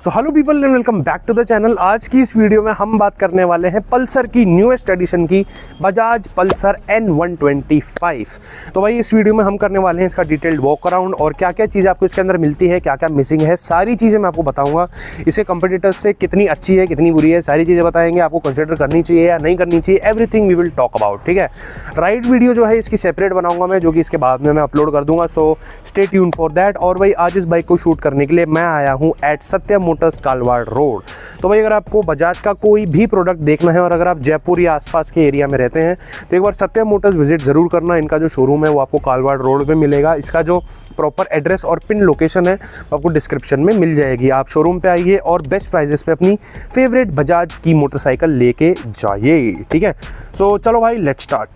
So hello people and welcome back to the channel. आज की इस वीडियो में हम बात करने वाले हैं पल्सर की न्यूएस्ट एडिशन की बजाज पल्सर N125। तो भाई इस वीडियो में हम करने वाले हैं इसका डिटेल्ड वॉक अराउंड और क्या क्या चीज़ें आपको इसके अंदर मिलती है, क्या क्या मिसिंग है, सारी चीज़ें मैं आपको बताऊंगा। इसके कंपटीटर्स से कितनी अच्छी है, कितनी बुरी है, सारी चीज़ें बताएंगे। आपको कंसिडर करनी चाहिए या नहीं करनी चाहिए, everything we will talk about. ठीक है, राइड वीडियो जो है इसकी सेपरेट बनाऊंगा मैं, जो कि इसके बाद में मैं अपलोड कर दूंगा। So stay tune for that. और भाई आज इस बाइक को शूट करने के लिए मैं आया हूँ एट सत्यम मोटर्स कालवाड़ रोड। तो भाई अगर आपको बजाज का कोई भी प्रोडक्ट देखना है और अगर आप जयपुर या आसपास के एरिया में रहते हैं तो एक बार सत्यम मोटर्स विजिट जरूर करना। इनका जो शोरूम है वो आपको कालवाड़ रोड पे मिलेगा। इसका जो प्रॉपर एड्रेस और पिन लोकेशन है आपको डिस्क्रिप्शन में मिल जाएगी। आप शोरूम पे आइए और बेस्ट प्राइजेस पे अपनी फेवरेट बजाज की मोटरसाइकिल लेके जाइए। ठीक है, सो चलो भाई लेट्स स्टार्ट।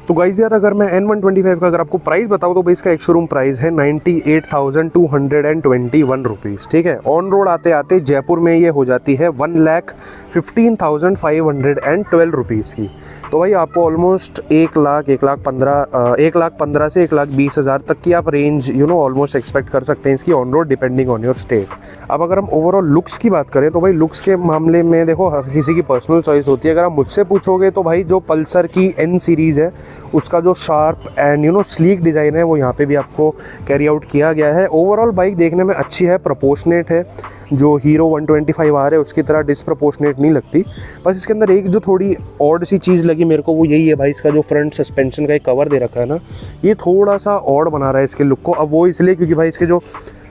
तो गाइस यार अगर मैं N125 का अगर आपको प्राइस बताऊं तो भाई इसका एक शोरूम प्राइस है 98,221 रुपीज़। ठीक है, ऑन रोड आते आते जयपुर में ये हो जाती है 1,15,512 रुपीज़ की। तो भाई आपको ऑलमोस्ट 1,15,000 से 1,20,000 तक की आप रेंज ऑलमोस्ट एक्सपेक्ट कर सकते हैं इसकी on road, depending on your state. अब अगर हम ओवरऑल लुक्स की बात करें तो भाई लुक्स के मामले में देखो हर किसी की पर्सनल चॉइस होती है। अगर आप मुझसे पूछोगे तो भाई जो पल्सर की N सीरीज़ है उसका जो शार्प एंड स्लीक डिज़ाइन है वो यहाँ पे भी आपको कैरी आउट किया गया है। ओवरऑल बाइक देखने में अच्छी है, प्रोपोर्शनेट है। जो हीरो 125R है उसकी तरह डिसप्रोपोर्शनेट नहीं लगती। बस इसके अंदर एक जो थोड़ी ऑड सी चीज़ लगी मेरे को वो यही है भाई, इसका जो फ्रंट सस्पेंशन का एक कवर दे रखा है ना, ये थोड़ा सा ऑड बना रहा है इसके लुक को। अब वो इसलिए क्योंकि भाई इसके जो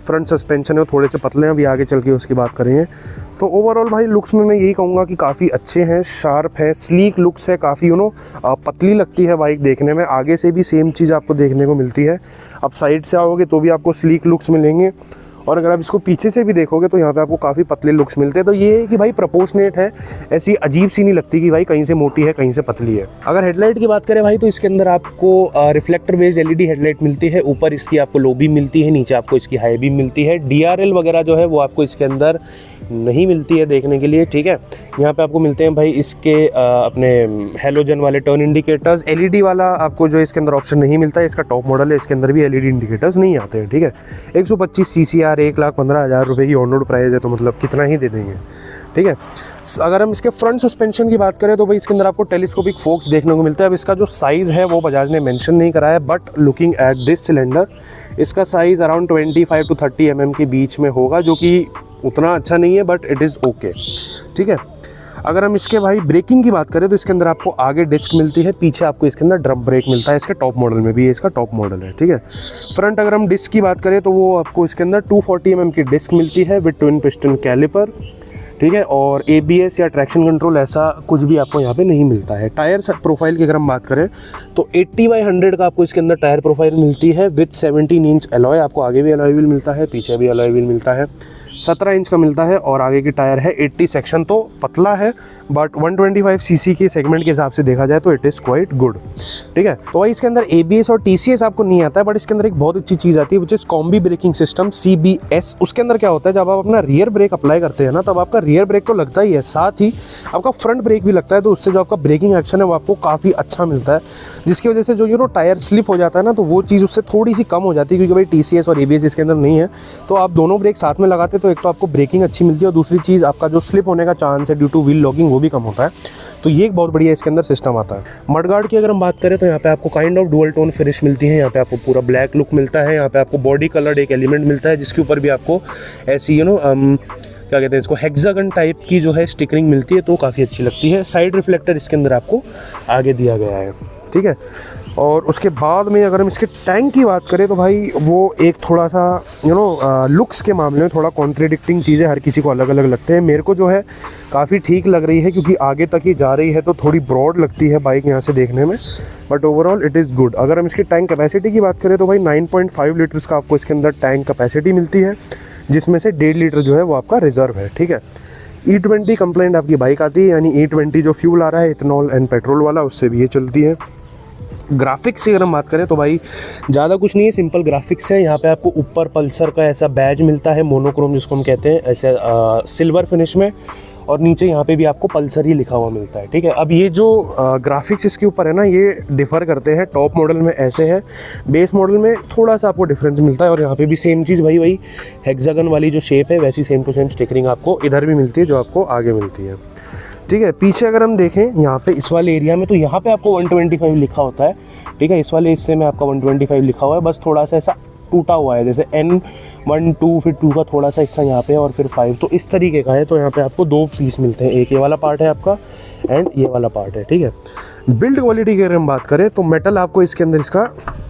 फ्रंट सस्पेंशन है वो थोड़े से पतले हैं, अभी आगे चल के उसकी बात करेंगे। तो ओवरऑल भाई लुक्स में मैं यही कहूँगा कि काफ़ी अच्छे हैं, शार्प है, स्लीक लुक्स है, काफ़ी पतली लगती है बाइक देखने में। आगे से भी सेम चीज़ आपको देखने को मिलती है। अब साइड से आओगे तो भी आपको स्लीक लुक्स मिलेंगे और अगर आप इसको पीछे से भी देखोगे तो यहाँ पे आपको काफ़ी पतले लुक्स मिलते हैं। तो ये है कि भाई प्रोपोर्शनेट है, ऐसी अजीब सी नहीं लगती कि भाई कहीं से मोटी है कहीं से पतली है। अगर हेडलाइट की बात करें भाई तो इसके अंदर आपको रिफ्लेक्टर बेस्ड LED हेडलाइट मिलती है। ऊपर इसकी आपको लो बीम मिलती है, नीचे आपको इसकी हाई बीम मिलती है। DRL वगैरह जो है वो आपको इसके अंदर नहीं मिलती है देखने के लिए। ठीक है, यहाँ पे आपको मिलते हैं भाई इसके अपने हेलोजन वाले टर्न इंडिकेटर्स। LED वाला आपको जो इसके अंदर ऑप्शन नहीं मिलता है, इसका टॉप मॉडल है, इसके अंदर भी LED इंडिकेटर्स नहीं आते हैं। ठीक है, 125 CCR 1,15,000 रुपये की ऑन रोड प्राइस है, तो मतलब कितना ही दे देंगे। ठीक है, अगर हम इसके फ्रंट सस्पेंशन की बात करें तो भाई इसके अंदर आपको टेलीस्कोपिक फोक्स देखने को मिलता है। अब इसका जो साइज़ है वो बजाज ने मेंशन नहीं करा है, but looking at this cylinder इसका साइज़ अराउंड 25 to 30 mm के बीच में होगा, जो कि उतना अच्छा नहीं है बट इट इज़ ओके। ठीक है, अगर हम इसके भाई ब्रेकिंग की बात करें तो इसके अंदर आपको आगे डिस्क मिलती है, पीछे आपको इसके अंदर ड्रम ब्रेक मिलता है। इसके टॉप मॉडल में भी, ये इसका टॉप मॉडल है। ठीक है, फ्रंट अगर हम डिस्क की बात करें तो वो आपको इसके अंदर 240 mm की डिस्क मिलती है विद ट्विन पिस्टन कैलिपर। ठीक है, और ABS या ट्रैक्शन कंट्रोल ऐसा कुछ भी आपको यहाँ पे नहीं मिलता है। टायर प्रोफाइल की अगर हम बात करें तो 80/100 का आपको इसके अंदर टायर प्रोफाइल मिलती है विद 17 इंच अलॉय। आपको आगे भी अलॉय व्हील मिलता है, पीछे भी अलॉय व्हील मिलता है। 17 इंच का मिलता है और आगे की टायर है 80 सेक्शन, तो पतला है बट 125 cc के सेगमेंट के हिसाब से देखा जाए तो इट इज़ क्वाइट गुड। ठीक है, तो भाई इसके अंदर ABS और TCS आपको नहीं आता है, बट इसके अंदर एक बहुत अच्छी चीज़ आती है which is combi braking system CBS। उसके अंदर क्या होता है, जब आप अपना रियर ब्रेक अप्लाई करते हैं ना तब आपका रियर ब्रेक तो लगता ही है, साथ ही आपका फ्रंट ब्रेक भी लगता है। तो उससे जो आपका ब्रेकिंग एक्शन है वो आपको काफ़ी अच्छा मिलता है, जिसकी वजह से जो टायर स्लिप हो जाता है ना तो वो चीज़ उससे थोड़ी सी कम हो जाती है, क्योंकि भाई TCS और ABS इसके अंदर नहीं है। तो आप दोनों ब्रेक साथ में लगाते तो एक तो आपको ब्रेकिंग अच्छी मिलती है और दूसरी चीज़ आपका जो स्लिप होने का चांस है ड्यू टू व्हील लॉकिंग वो भी कम होता है। तो ये एक बहुत बढ़िया इसके अंदर सिस्टम आता है। मडगार्ड की अगर हम बात करें तो यहाँ पे आपको kind of dual tone finish मिलती है। यहाँ पे आपको पूरा ब्लैक लुक मिलता है। यहाँ पे आपको बॉडी कलर्ड एक एलिमेंट मिलता है जिसके ऊपर भी आपको ऐसी क्या कहते हैं इसको, हेक्सागन टाइप की जो है स्टिकरिंग मिलती है, तो काफ़ी अच्छी लगती है। साइड रिफ्लेक्टर इसके अंदर आपको आगे दिया गया है। ठीक है, और उसके बाद में अगर हम इसके टैंक की बात करें तो भाई वो एक थोड़ा सा लुक्स के मामले में थोड़ा कॉन्ट्रडिक्टिंग चीज़ें हर किसी को अलग अलग लगते हैं। मेरे को जो है काफ़ी ठीक लग रही है क्योंकि आगे तक ही जा रही है, तो थोड़ी ब्रॉड लगती है बाइक यहाँ से देखने में, but overall it is good. अगर हम इसकी टैंक कैपेसिटी की बात करें तो भाई 9.5 लीटर्स का आपको इसके अंदर टैंक कैपेसिटी मिलती है, जिसमें से 1.5 लीटर जो है वो आपका रिजर्व है। ठीक है, E20 कंप्लेंट आपकी बाइक आती है, यानी E20 जो फ्यूल आ रहा है इथेनॉल एंड पेट्रोल वाला, उससे भी ये चलती है। ग्राफिक्स की अगर हम बात करें तो भाई ज़्यादा कुछ नहीं है, सिंपल ग्राफिक्स है। यहाँ पे आपको ऊपर पल्सर का ऐसा बैज मिलता है, मोनोक्रोम जिसको हम कहते हैं, ऐसे सिल्वर फिनिश में। और नीचे यहाँ पे भी आपको पल्सर ही लिखा हुआ मिलता है, ठीक है। अब ये जो ग्राफिक्स इसके ऊपर है ना, ये डिफ़र करते हैं। टॉप मॉडल में ऐसे है, बेस मॉडल में थोड़ा सा आपको डिफरेंस मिलता है। और यहाँ पे भी सेम चीज़ वही हेक्सागन वाली जो शेप है वैसी सेम टू सेम स्टिकरिंग आपको इधर भी मिलती है जो आपको आगे मिलती है, ठीक है। पीछे अगर हम देखें यहाँ पे इस वाले एरिया में, तो यहाँ पे आपको 125 लिखा होता है, ठीक है। इस वाले हिस्से में आपका 125 लिखा हुआ है, बस थोड़ा सा ऐसा टूटा हुआ है, जैसे N1 2 फिर 2 का थोड़ा सा हिस्सा यहाँ पे और फिर 5, तो इस तरीके का है। तो यहाँ पे आपको 2 पीस मिलते हैं, एक ये वाला पार्ट है आपका एंड ये वाला पार्ट है, ठीक है। बिल्ड क्वालिटी की अगर हम बात करें तो मेटल आपको इसके अंदर इसका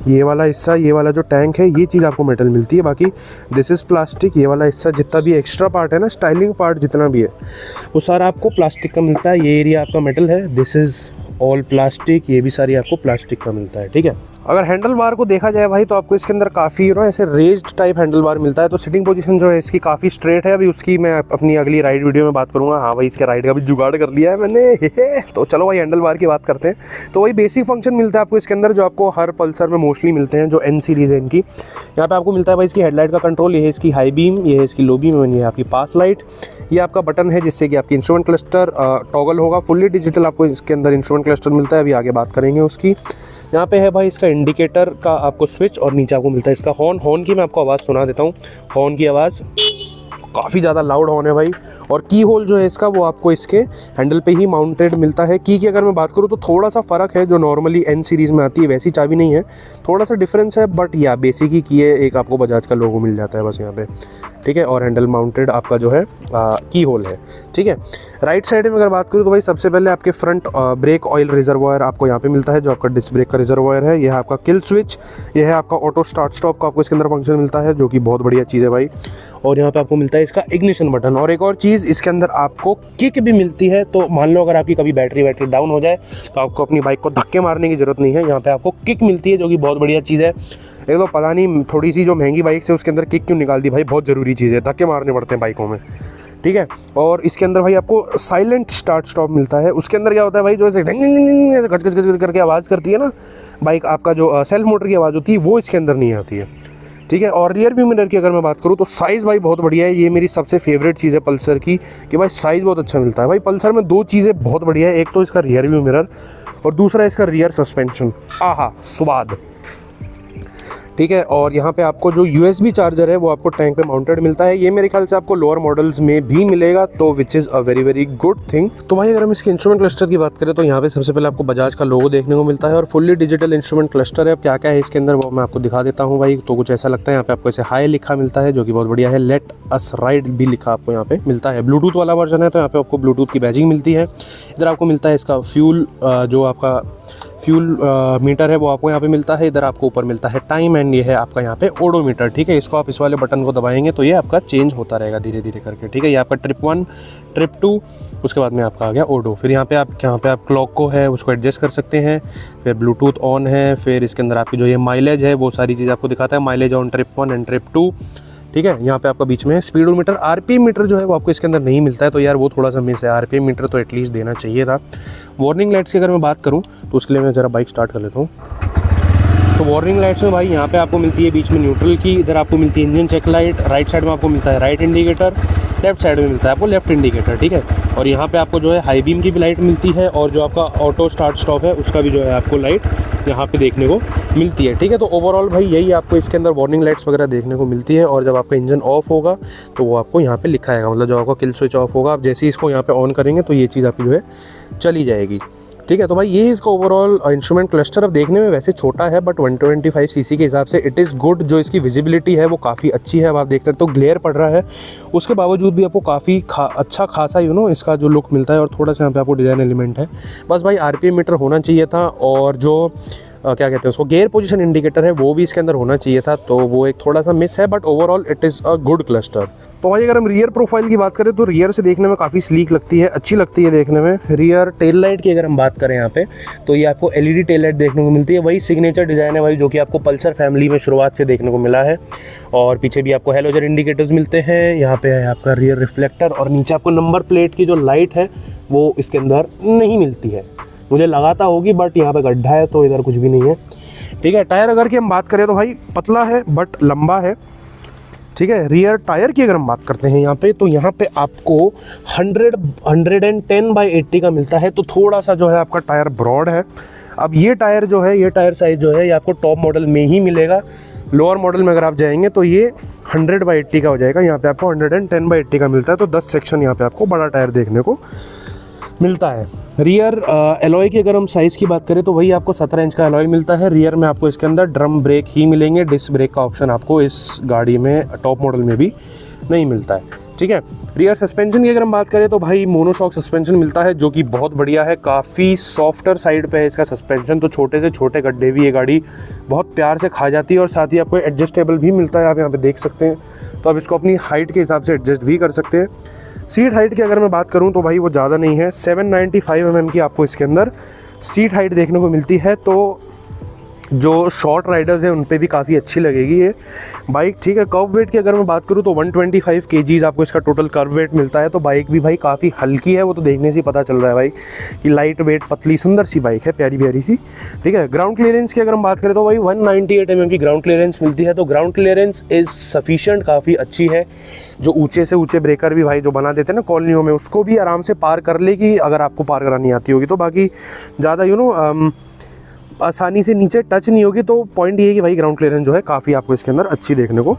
ये वाला हिस्सा, ये वाला जो टैंक है, ये चीज़ आपको मेटल मिलती है। बाकी दिस इज़ प्लास्टिक। ये वाला हिस्सा जितना भी एक्स्ट्रा पार्ट है ना, स्टाइलिंग पार्ट जितना भी है, वो सारा आपको प्लास्टिक का मिलता है। ये एरिया आपका मेटल है, दिस इज़ ऑल प्लास्टिक, ये भी सारी आपको प्लास्टिक का मिलता है, ठीक है। अगर हैंडल बार को देखा जाए भाई, तो आपको इसके अंदर काफ़ी ऐसे रेज्ड टाइप हैंडल बार मिलता है। तो सिटिंग पोजीशन जो है इसकी काफ़ी स्ट्रेट है। अभी उसकी मैं अपनी अगली राइड वीडियो में बात करूँगा। हाँ भाई, इसके राइड का भी जुगाड़ कर लिया है मैंने तो चलो भाई हैंडल बार की बात करते हैं। तो वही बेसिक फंक्शन मिलता है आपको इसके अंदर, जो आपको हर पल्सर में मोस्टली मिलते हैं, जो N सीरीज़ है इनकी। यहाँ पर आपको मिलता है भाई इसकी हेडलाइट का कंट्रोल, ये है इसकी हाई बीम, ये है इसकी लो बीम, ये है आपकी पास लाइट, ये आपका बटन है जिससे कि आपकी इंस्ट्रूमेंट क्लस्टर टॉगल होगा। फुल्ली डिजिटल आपको इसके अंदर इंस्ट्रूमेंट क्लस्टर मिलता है, अभी आगे बात करेंगे उसकी। यहाँ पे है भाई इसका इंडिकेटर का आपको स्विच, और नीचे आपको मिलता है इसका हॉर्न की मैं आपको आवाज़ सुना देता हूँ। हॉर्न की आवाज़ काफ़ी ज़्यादा लाउड हॉर्न है भाई। और की होल जो है इसका, वो आपको इसके हैंडल पे ही माउंटेड मिलता है। की अगर मैं बात करूँ तो थोड़ा सा फ़र्क है, जो नॉर्मली N सीरीज़ में आती है वैसी चाबी नहीं है, थोड़ा सा डिफरेंस है, बट या बेसिक ही की है। एक आपको बजाज का लोगो मिल जाता है बस यहाँ पे, ठीक है। और हैंडल माउंटेड आपका जो है की होल है, ठीक है। राइट साइड में अगर बात करूँ तो भाई सबसे पहले आपके फ्रंट ब्रेक ऑयल रिजर्वायर आपको यहाँ पे मिलता है, जो आपका डिस्क ब्रेक का रिजर्वायर है। यह है आपका किल स्विच, यह है आपका ऑटो स्टार्ट स्टॉप का आपको इसके अंदर फंक्शन मिलता है, जो कि बहुत बढ़िया चीज़ है भाई। और यहाँ पे आपको मिलता है इसका इग्निशन बटन। और एक और चीज़ इसके अंदर आपको किक भी मिलती है। तो मान लो अगर आपकी कभी बैटरी डाउन हो जाए तो आपको अपनी बाइक को धक्के मारने की ज़रूरत नहीं है, यहाँ पे आपको किक मिलती है, जो कि बहुत बढ़िया चीज़ है। एक तो पता नहीं थोड़ी सी जो महंगी बाइक है उसके अंदर किक क्यों निकाल दी भाई, बहुत ज़रूरी चीज़ है, धक्के मारने पड़ते हैं बाइकों में, ठीक है। और इसके अंदर भाई आपको साइलेंट स्टार्ट स्टॉप मिलता है। उसके अंदर क्या होता है भाई, जो ऐसे गच गच गच करके आवाज़ करती है ना बाइक, आपका जो सेल्फ मोटर की आवाज़ होती है वो इसके अंदर नहीं आती है, ठीक है। और रियर व्यू मिरर की अगर मैं बात करूँ तो साइज़ भाई बहुत बढ़िया है। ये मेरी सबसे फेवरेट चीज़ है पल्सर की, कि भाई साइज़ बहुत अच्छा मिलता है भाई। पल्सर में 2 चीज़ें बहुत बढ़िया है, एक तो इसका रियर व्यू मिरर और दूसरा इसका रियर सस्पेंशन। आहा स्वाद, ठीक है। और यहाँ पे आपको जो USB चार्जर है वो आपको टैंक पे माउंटेड मिलता है। ये मेरे ख्याल से आपको लोअर मॉडल्स में भी मिलेगा, तो which is a very very good thing. तो भाई अगर हम इसके इंस्ट्रूमेंट क्लस्टर की बात करें तो यहाँ पे सबसे पहले आपको बजाज का लोगो देखने को मिलता है और फुल्ली डिजिटल इंस्ट्रूमेंट क्लस्टर है। अब क्या क्या है इसके अंदर वो मैं आपको दिखा देता हूँ भाई। तो कुछ ऐसा लगता है, यहाँ पे आपको ऐसे हाई लिखा मिलता है, जो कि बहुत बढ़िया है। लेट अस राइड भी लिखा आपको यहाँ पे मिलता है। ब्लूटूथ वाला वर्जन है, तो यहाँ पे आपको ब्लूटूथ की बैजिंग मिलती है। इधर आपको मिलता है इसका फ्यूल, जो आपका फ्यूल मीटर है वो आपको यहाँ पे मिलता है। इधर आपको ऊपर मिलता है टाइम, एंड ये है आपका यहाँ पे ओडोमीटर, ठीक है। इसको आप इस वाले बटन को दबाएंगे तो ये आपका चेंज होता रहेगा धीरे धीरे करके, ठीक है। ये आपका ट्रिप 1, ट्रिप 2, उसके बाद में आपका आ गया ओडो। फिर यहाँ पे आप क्लॉक को है उसको एडजस्ट कर सकते हैं। फिर ब्लूटूथ ऑन है। फिर इसके अंदर आपकी जो ये माइलेज है वो सारी चीज़ आपको दिखाता है, mileage on trip 1 and trip 2, ठीक है। यहाँ पे आपका बीच में स्पीडोमीटर, RPM मीटर जो है वो आपको इसके अंदर नहीं मिलता है, तो यार वो थोड़ा सा मिस है। RPM मीटर तो एटलीस्ट देना चाहिए था। वार्निंग लाइट्स की अगर मैं बात करूँ तो उसके लिए मैं ज़रा बाइक स्टार्ट कर लेता हूँ। तो वार्निंग लाइट्स में भाई यहाँ पे आपको मिलती है बीच में न्यूट्रल की, इधर आपको मिलती है engine check light, right side में आपको मिलता है राइट इंडिकेटर, लेफ्ट साइड में मिलता है आपको लेफ्ट इंडिकेटर, ठीक है। और यहाँ पे आपको जो है हाई बीम की भी लाइट मिलती है, और जो आपका ऑटो स्टार्ट स्टॉप है उसका भी जो है आपको लाइट यहाँ पे देखने को मिलती है, ठीक है। तो ओवरऑल भाई यही आपको इसके अंदर वार्निंग लाइट्स वगैरह देखने को मिलती है। और जब आपका इंजन ऑफ होगा तो वो आपको यहाँ पे लिखा आएगा, मतलब जब आपका किल स्विच ऑफ होगा, आप जैसे ही इसको यहाँ पे ऑन करेंगे तो ये चीज़ आपकी जो है चली जाएगी, ठीक है। तो भाई ये इसका ओवरऑल इंस्ट्रूमेंट क्लस्टर अब देखने में वैसे छोटा है, बट 125 सीसी के हिसाब से इट इज़ गुड। जो इसकी विजिबिलिटी है वो काफ़ी अच्छी है। अब आप देख सकते हो ग्लेयर पड़ रहा है, उसके बावजूद भी आपको काफ़ी अच्छा खासा इसका जो लुक मिलता है। और थोड़ा सा यहाँ पे आपको डिज़ाइन एलिमेंट है। बस भाई RPM मीटर होना चाहिए था, और जो क्या कहते हैं उसको गियर पोजीशन इंडिकेटर है वो भी इसके अंदर होना चाहिए था, तो वो एक थोड़ा सा मिस है, but overall it is a good cluster. तो भाई अगर हम रियर प्रोफाइल की बात करें तो रियर से देखने में काफ़ी स्लीक लगती है, अच्छी लगती है देखने में। रियर टेल लाइट की अगर हम बात करें यहाँ पे, तो ये आपको LED टेल लाइट देखने को मिलती है। वही सिग्नेचर डिज़ाइन है भाई, जो कि आपको पल्सर फैमिली में शुरुआत से देखने को मिला है। और पीछे भी आपको हेलोजन इंडिकेटर्स मिलते हैं। यहाँ पे है आपका रियर रिफ्लेक्टर, और नीचे आपको नंबर प्लेट की जो लाइट है वो इसके अंदर नहीं मिलती है। मुझे लगाता होगी, बट यहाँ पे गड्ढा है तो इधर कुछ भी नहीं है, ठीक है। टायर अगर की हम बात करें तो भाई पतला है बट लंबा है, ठीक है। रियर टायर की अगर हम बात करते हैं यहाँ पे, तो यहाँ पे आपको 110/80 का मिलता है, तो थोड़ा सा जो है आपका टायर ब्रॉड है। अब ये टायर जो है, ये टायर साइज़ जो है ये आपको टॉप मॉडल में ही मिलेगा। लोअर मॉडल में अगर आप जाएंगे तो ये 100/80 का हो जाएगा। यहाँ पे आपको 110/80 का मिलता है, तो 10 सेक्शन यहाँ पे आपको बड़ा टायर देखने को मिलता है। रियर एलॉय की अगर हम साइज़ की बात करें तो वही आपको 17 इंच का एलॉय मिलता है। रियर में आपको इसके अंदर ड्रम ब्रेक ही मिलेंगे, डिस्क ब्रेक का ऑप्शन आपको इस गाड़ी में टॉप मॉडल में भी नहीं मिलता है, ठीक है। रियर सस्पेंशन की अगर हम बात करें तो भाई मोनोशॉक सस्पेंशन मिलता है, जो कि बहुत बढ़िया है। काफ़ी सॉफ्टर साइड पे है इसका सस्पेंशन, तो छोटे से छोटे गड्ढे भी ये गाड़ी बहुत प्यार से खा जाती है। और साथ ही आपको एडजस्टेबल भी मिलता है, आप यहाँ पे देख सकते हैं, तो आप इसको अपनी हाइट के हिसाब से एडजस्ट भी कर सकते हैं। सीट हाइट की अगर मैं बात करूं तो भाई वो ज़्यादा नहीं है, 795 mm की आपको इसके अंदर सीट हाइट देखने को मिलती है। तो जो शॉर्ट राइडर्स हैं उन पे भी काफ़ी अच्छी लगेगी ये बाइक, ठीक है। कर्व वेट की अगर मैं बात करूँ तो 125 kgs आपको इसका टोटल कर्व वेट मिलता है। तो बाइक भी भाई काफ़ी हल्की है, वो तो देखने से पता चल रहा है भाई कि लाइट वेट पतली सुंदर सी बाइक है, प्यारी प्यारी सी, ठीक है। ग्राउंड क्लियरेंस की अगर हम बात करें तो भाई 198 mm की ग्राउंड क्लियरेंस मिलती है। तो ग्राउंड क्लियरेंस इज़ सफिशिएंट, काफ़ी अच्छी है। जो ऊँचे से ऊँचे ब्रेकर भी भाई जो बना देते हैं ना कॉलोनियों में, उसको भी आराम से पार कर लेगी अगर आपको पार करानी आती होगी तो। बाकी ज़्यादा आसानी से नीचे टच नहीं होगी। तो पॉइंट ये है कि भाई ग्राउंड क्लियरेंस जो है काफ़ी आपको इसके अंदर अच्छी देखने को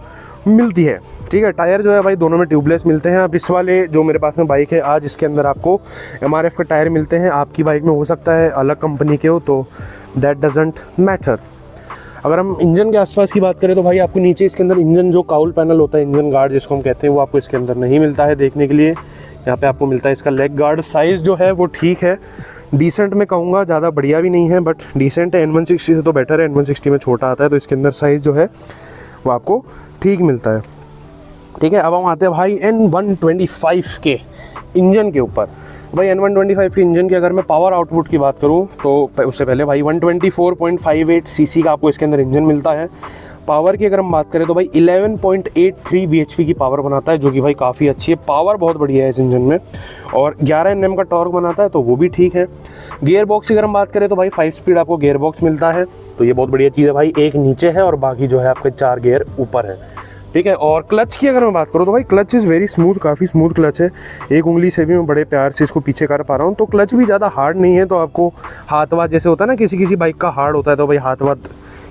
मिलती है, ठीक है। टायर जो है भाई दोनों में ट्यूबलेस मिलते हैं। अब इस वाले जो मेरे पास में बाइक है आज, इसके अंदर आपको MRF के टायर मिलते हैं। आपकी बाइक में हो सकता है अलग कंपनी के हो, तो दैट डजंट मैटर। अगर हम इंजन के आसपास की बात करें तो भाई आपको नीचे इसके अंदर इंजन जो काउल पैनल होता है, इंजन गार्ड जिसको हम कहते हैं, वो आपको इसके अंदर नहीं मिलता है देखने के लिए। यहाँ पे आपको मिलता है इसका लेग गार्ड। साइज़ जो है वो ठीक है, डिसेंट में कहूँगा, ज़्यादा बढ़िया भी नहीं है बट डिसेंट है। N160 से तो बेटर है, N160 में छोटा आता है, तो इसके अंदर साइज़ जो है वो आपको ठीक मिलता है, ठीक है। अब हम आते हैं भाई N125 के इंजन के ऊपर। भाई N125 के इंजन की अगर मैं पावर आउटपुट की बात करूं तो उससे पहले भाई 124.58 सीसी का आपको इसके अंदर इंजन मिलता है। पावर की अगर हम बात करें तो भाई 11.83 bhp की पावर बनाता है, जो कि भाई काफ़ी अच्छी है। पावर बहुत बढ़िया है इस इंजन में, और 11 Nm का टॉर्क बनाता है, तो वो भी ठीक है। गियर बॉक्स की अगर हम बात करें तो भाई 5 स्पीड आपको गियर बॉक्स मिलता है, तो ये बहुत बढ़िया चीज़ है भाई। एक नीचे है और बाकी जो है आपके 4 गियर ऊपर है, ठीक है। और क्लच की अगर मैं बात करूँ तो भाई क्लच इज़ वेरी स्मूथ, काफ़ी स्मूथ क्लच है। एक उंगली से भी मैं बड़े प्यार से इसको पीछे कर पा रहा हूँ। तो क्लच भी ज़्यादा हार्ड नहीं है, तो आपको हाथ वाथ जैसे होता है ना, किसी बाइक का हार्ड होता है तो भाई हाथ वाथ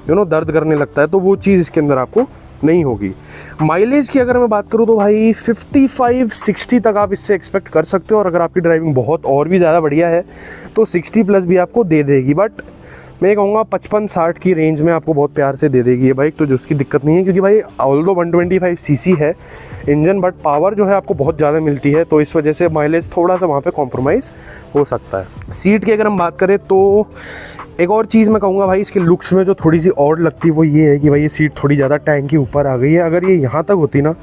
दर्द करने लगता है, तो वो चीज़ इसके अंदर आपको नहीं होगी। माइलेज की अगर मैं बात करूँ तो भाई 55-60 तक आप इससे एक्सपेक्ट कर सकते हो, और अगर आपकी ड्राइविंग बहुत और भी ज़्यादा बढ़िया है तो 60+ भी आपको दे देगी। बट मैं कहूँगा 55-60 की रेंज में आपको बहुत प्यार से दे देगी ये बाइक, तो जो उसकी दिक्कत नहीं है। क्योंकि भाई ऑल्दो 125 सीसी है इंजन, बट पावर जो है आपको बहुत ज़्यादा मिलती है, तो इस वजह से माइलेज थोड़ा सा वहाँ पे कॉम्प्रोमाइज़ हो सकता है। सीट की अगर हम बात करें तो एक और चीज़ मैं कहूँगा भाई इसके लुक्स में जो थोड़ी सी ऑड लगती है वो ये है कि भाई ये सीट थोड़ी ज़्यादा टैंक के ऊपर आ गई है। अगर ये यहाँ तक होती ना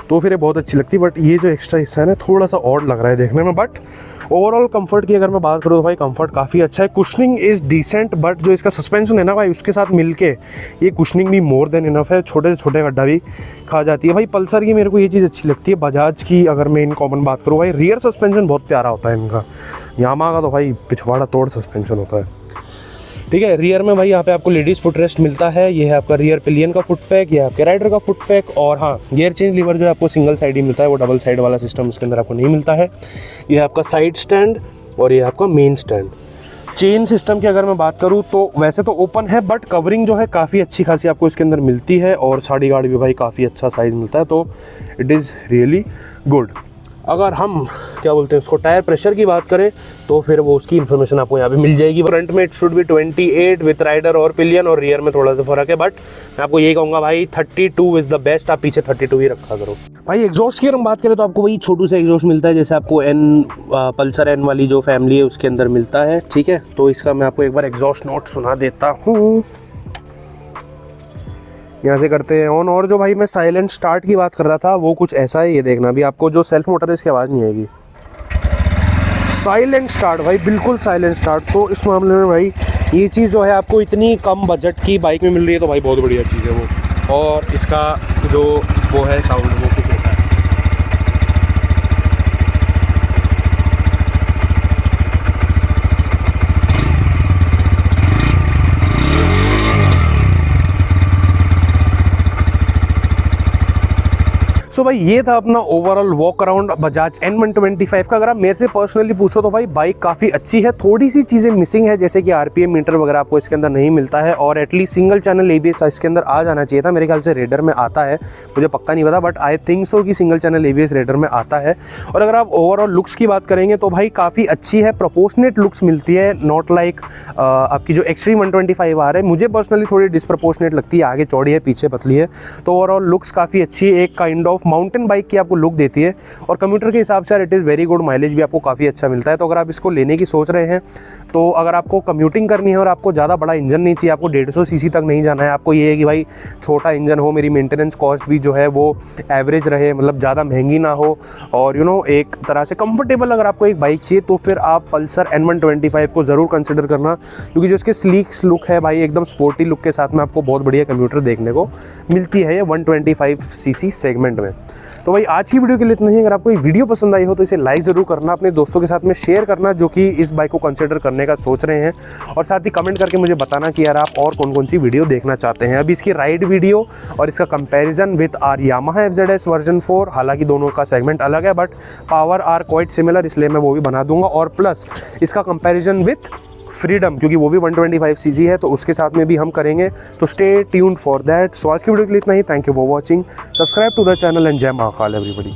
तो फिर ये बहुत अच्छी लगती, बट ये जो एक्स्ट्रा हिस्सा है ना थोड़ा सा ऑड लग रहा है देखने में। बट ओवरऑल कंफर्ट की अगर मैं बात करूँ तो भाई कंफर्ट काफ़ी अच्छा है। कुशनिंग इज़ डिसेंट, बट जो इसका सस्पेंशन है ना भाई उसके साथ मिलके ये कुशनिंग भी मोर देन इनफ है। छोटे से छोटे गड्ढा भी खा जाती है। भाई पल्सर की मेरे को ये चीज़ अच्छी लगती है। बजाज की अगर मैं इन कॉमन बात करूँ भाई, रियर सस्पेंशन बहुत प्यारा होता है इनका। यामाहा का तो भाई पिछवाड़ा तोड़ सस्पेंशन होता है, ठीक है। रियर में भाई यहाँ पे आपको लेडीज़ फुट रेस्ट मिलता है। ये है आपका रियर पिलियन का फुट पैक, ये आपके राइडर का फुट पैक, और हाँ गियर चेंज लीवर जो है आपको सिंगल साइड ही मिलता है, वो डबल साइड वाला सिस्टम इसके अंदर आपको नहीं मिलता है। ये है आपका साइड स्टैंड और ये आपका मेन स्टैंड। चेन सिस्टम की अगर मैं बात करूँ तो वैसे तो ओपन है, बट कवरिंग जो है काफ़ी अच्छी खासी आपको इसके अंदर मिलती है, और साड़ी गार्ड भी भाई काफ़ी अच्छा साइज़ मिलता है, तो इट इज़ रियली गुड। अगर हम क्या बोलते हैं उसको टायर प्रेशर की बात करें तो फिर वो उसकी इन्फॉर्मेशन आपको यहाँ पे मिल जाएगी। फ्रंट में it should be 28 with rider और पिलियन, और रियर में थोड़ा सा फर्क है, बट मैं आपको यही कहूँगा भाई 32 इज़ द बेस्ट। आप पीछे 32 ही रखा करो। भाई एग्जॉस्ट की अगर हम बात करें तो आपको वही छोटू से एग्जॉस्ट मिलता है, जैसे आपको पल्सर N वाली जो फैमिली है उसके अंदर मिलता है, ठीक है। तो इसका मैं आपको एक बार एग्जॉस्ट नोट सुना देता हूँ, यहाँ से करते हैं ऑन। और जो भाई मैं साइलेंट स्टार्ट की बात कर रहा था वो कुछ ऐसा है, ये देखना भी आपको जो सेल्फ मोटर है इसकी आवाज़ नहीं आएगी। साइलेंट स्टार्ट भाई, बिल्कुल साइलेंट स्टार्ट। तो इस मामले में भाई ये चीज़ जो है आपको इतनी कम बजट की बाइक में मिल रही है, तो भाई बहुत बढ़िया चीज़ है वो। और इसका जो वो है साउंड वो कुछ ऐसा है। सो भाई ये था अपना overall walk around Bajaj N125 का। अगर आप मेरे से पर्सनली पूछो तो भाई बाइक काफ़ी अच्छी है, थोड़ी सी चीज़ें मिसिंग है जैसे कि आरपीएम मीटर वगैरह आपको इसके अंदर नहीं मिलता है, और एटलीस्ट सिंगल चैनल एबीएस इसके अंदर आ जाना चाहिए था। मेरे ख्याल से रेडर में आता है, मुझे पक्का नहीं पता, बट आई थिंक सो कि सिंगल चैनल एबीएस रेडर में आता है। और अगर आप ओवरऑल लुक्स की बात करेंगे तो भाई काफ़ी अच्छी है, प्रोपोर्शनेट लुक्स मिलती है, नॉट लाइक आपकी जो एक्सट्रीम 125 आ रहा है मुझे पर्सनली थोड़ी डिसप्रपोर्शनेट लगती है, आगे चौड़ी है पीछे पतली है। तो ओवरऑल लुक्स काफ़ी अच्छी है, एक काइंड ऑफ माउंटेन बाइक की आपको लुक देती है, और कम्यूटर के हिसाब से it is very good, mileage भी आपको काफ़ी अच्छा मिलता है। तो अगर आप इसको लेने की सोच रहे हैं, तो अगर आपको कम्यूटिंग करनी है और आपको ज़्यादा बड़ा इंजन नहीं चाहिए, आपको 150 सीसी तक नहीं जाना है, आपको ये है कि भाई छोटा इंजन हो, मेरी मेंटेनेंस कॉस्ट भी जो है वो एवरेज रहे, मतलब ज़्यादा महंगी ना हो, और एक तरह से कंफर्टेबल अगर आपको एक बाइक चाहिए, तो फिर आप पल्सर N125 को ज़रूर कंसिडर करना, क्योंकि जो इसके स्लीक लुक है भाई, एकदम स्पोर्टी लुक के साथ में आपको बहुत बढ़िया कम्यूटर देखने को मिलती है ये 125 सीसी सेगमेंट में। तो भाई आज की वीडियो के लिए इतना ही। अगर आपको ये वीडियो पसंद आई हो तो इसे लाइक ज़रूर करना, अपने दोस्तों के साथ में शेयर करना जो कि इस बाइक को कंसिडर करने का सोच रहे हैं, और साथ ही कमेंट करके मुझे बताना कि यार आप और कौन कौन सी वीडियो देखना चाहते हैं। अभी इसकी राइड वीडियो और इसका comparison with R Yamaha FZS version 4, हालांकि दोनों का सेगमेंट अलग है but power are quite similar, इसलिए मैं वो भी बना दूंगा, और प्लस इसका कंपैरिजन विथ फ्रीडम, क्योंकि वो भी 125 सीसी है, तो उसके साथ में भी हम करेंगे। तो stay tuned for that. So आज की वीडियो के लिए इतना ही। Thank you for watching, subscribe to the channel and Jai Mahakal everybody.